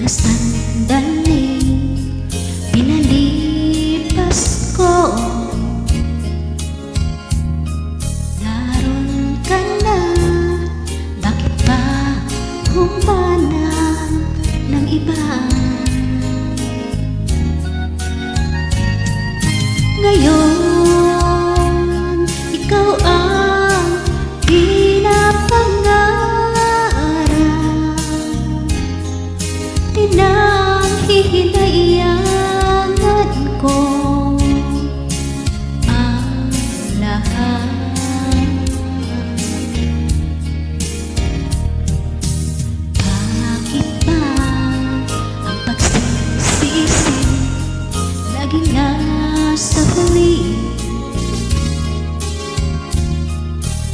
Mga sandaling pinalipas ko, naroon ka na. Bakit ba humanap ng iba? Ngayon, ikaw ang pinapangarap, pinanghihinayangan ko ang lahat. Bakit ba ang pagsisisi laging nasa huli?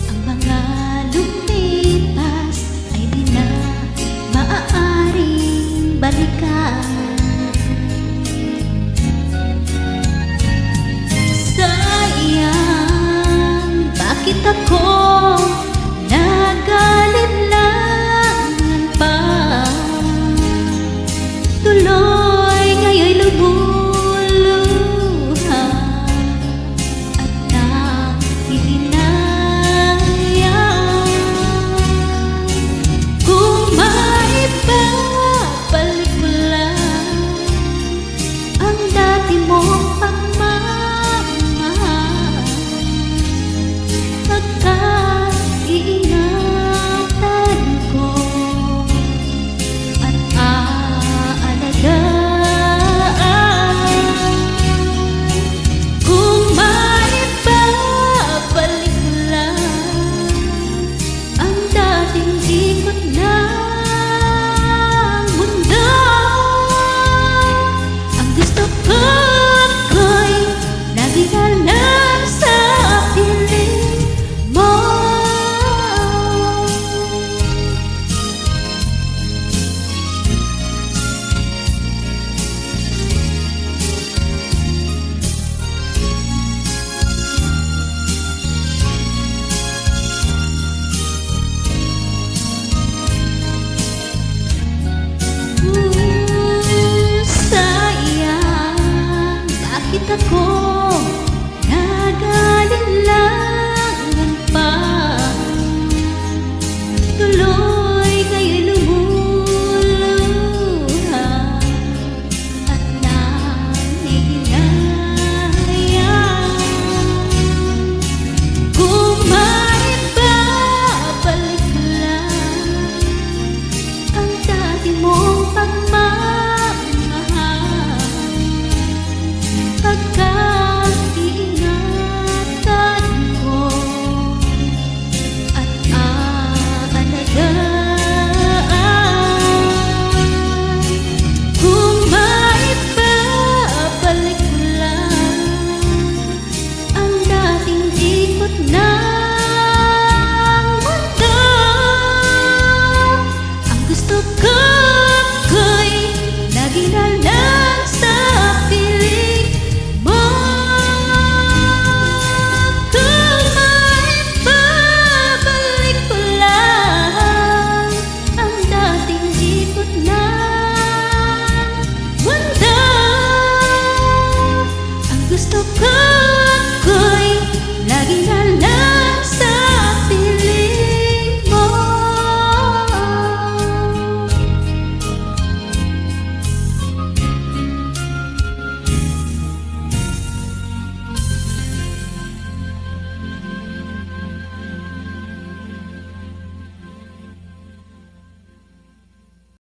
Ang mga lumipas ay di na maaaring balikan. Sayang, bakit ako nag-alinlangan pa? Tuloy ngayon'y lumuluha at nanghihinayang. Kung maibabalik ko lang ang dati mong pagmamahal, pagkat iingatan ko at aalagaan. Kung maibabalik ko lang ang dating ikot ng mundo, ang gusto ko'y lagi na lang sa piling mo. Sayang, bakit ako nag-alinlangan pa? Tuloy ngayon'y lumuluha at nanghihinayang. Kung maibabalik ko lang ang dati mong pagmamahal, pagkat iingatan ko at aalagaan. Kung maibabalik ko lang ang dating ikot ng mundo, ang gusto ko'y lagi na lang